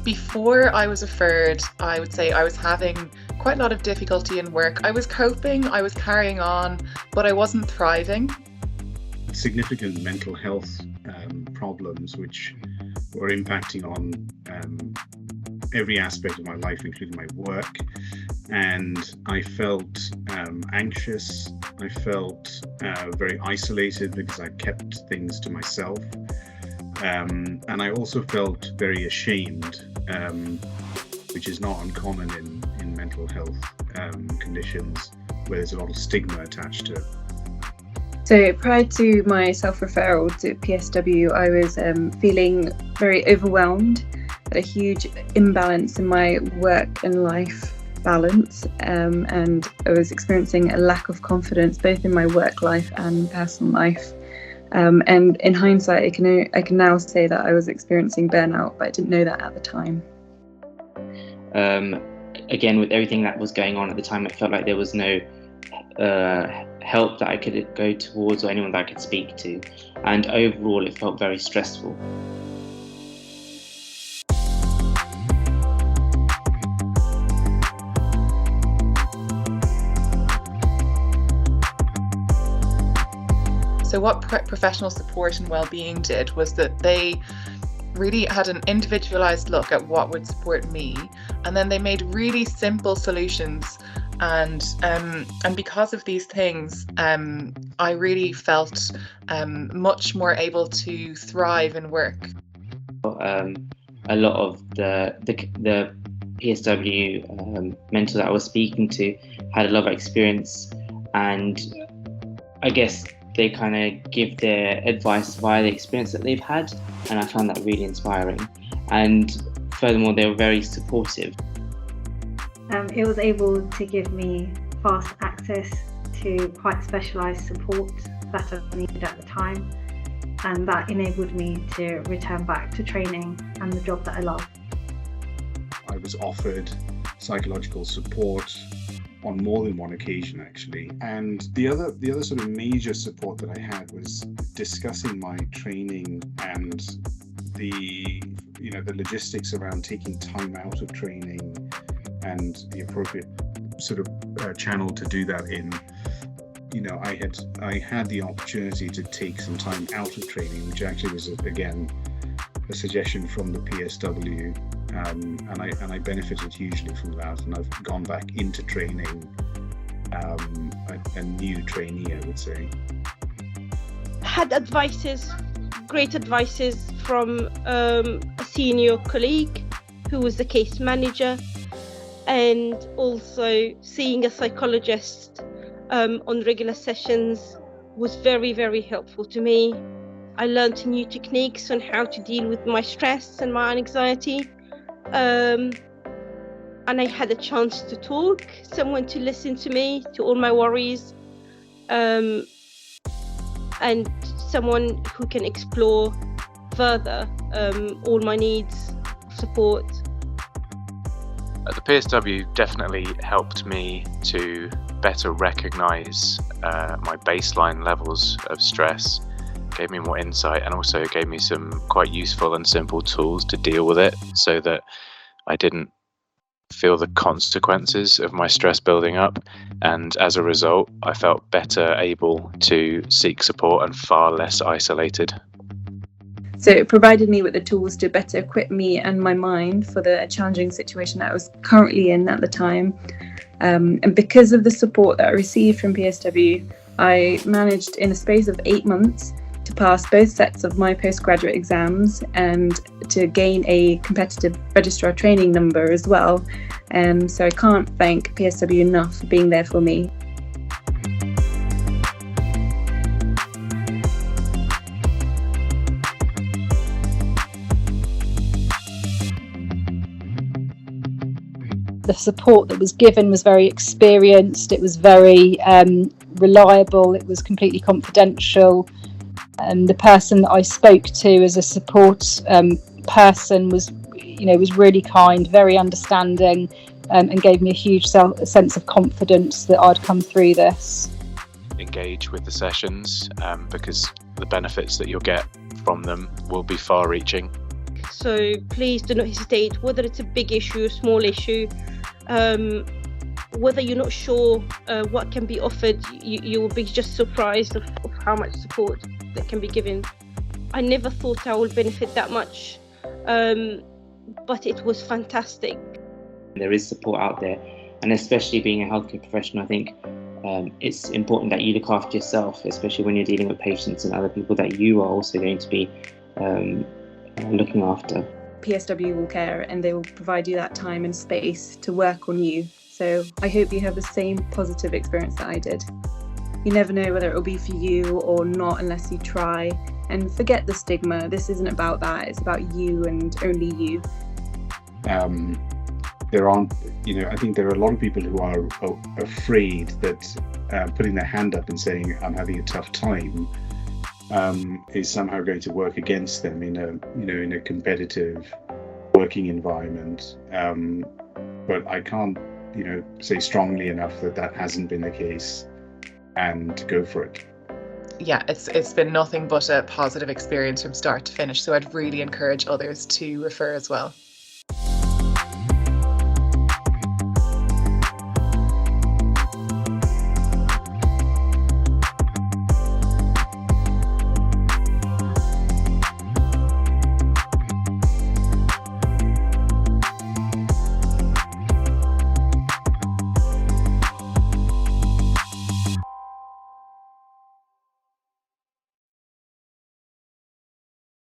before I was referred, I would say I was having quite a lot of difficulty in work. I was coping, I was carrying on, but I wasn't thriving. Significant mental health problems which were impacting on every aspect of my life, including my work. And I felt anxious. I felt very isolated because I kept things to myself. And I also felt very ashamed, which is not uncommon in mental health conditions where there's a lot of stigma attached to it. So prior to my self-referral to PSW, I was feeling very overwhelmed, a huge imbalance in my work and life balance, and I was experiencing a lack of confidence both in my work life and personal life. And in hindsight, I can now say that I was experiencing burnout, but I didn't know that at the time. Again, with everything that was going on at the time, it felt like there was no help that I could go towards or anyone that I could speak to, and overall it felt very stressful. So what professional support and well-being did was that they really had an individualized look at what would support me, and then they made really simple solutions. And because of these things, I really felt much more able to thrive in work. A lot of the PSW mentor that I was speaking to had a lot of experience, and I guess they kind of give their advice via the experience that they've had, and I found that really inspiring. And furthermore, they were very supportive. It was able to give me fast access to quite specialised support that I needed at the time, and that enabled me to return back to training and the job that I love. I was offered psychological support on more than one occasion, actually. And the other sort of major support that I had was discussing my training and the logistics around taking time out of training and the appropriate sort of channel to do that in. I had the opportunity to take some time out of training, which actually was again a suggestion from the PSW, and I benefited hugely from that. And I've gone back into training, a new trainee, I would say. Had great advices from a senior colleague who was the case manager, and also seeing a psychologist on regular sessions was very, very helpful to me. I learned new techniques on how to deal with my stress and my anxiety, and I had a chance to talk, someone to listen to me, to all my worries, and someone who can explore further all my needs of support. The PSW definitely helped me to better recognise my baseline levels of stress, gave me more insight, and also gave me some quite useful and simple tools to deal with it so that I didn't feel the consequences of my stress building up, and as a result I felt better able to seek support and far less isolated. So it provided me with the tools to better equip me and my mind for the challenging situation that I was currently in at the time. And because of the support that I received from PSW, I managed in a space of 8 months to pass both sets of my postgraduate exams and to gain a competitive registrar training number as well. So I can't thank PSW enough for being there for me. The support that was given was very experienced, it was very reliable, it was completely confidential. The person that I spoke to as a support person was really kind, very understanding, and gave me a huge sense of confidence that I'd come through this. Engage with the sessions because the benefits that you'll get from them will be far-reaching. So please do not hesitate, whether it's a big issue, a small issue, whether you're not sure what can be offered, you will be just surprised of how much support that can be given. I never thought I would benefit that much, but it was fantastic. There is support out there, and especially being a healthcare professional, I think it's important that you look after yourself, especially when you're dealing with patients and other people that you are also going to be looking after. PSW will care, and they will provide you that time and space to work on you. So I hope you have the same positive experience that I did. You never know whether it will be for you or not unless you try. And forget the stigma. This isn't about that. It's about you and only you. There aren't, I think there are a lot of people who are afraid that putting their hand up and saying, I'm having a tough time, is somehow going to work against them in a competitive working environment. But I can't, say strongly enough that hasn't been the case, and go for it. Yeah, it's been nothing but a positive experience from start to finish. So I'd really encourage others to refer as well.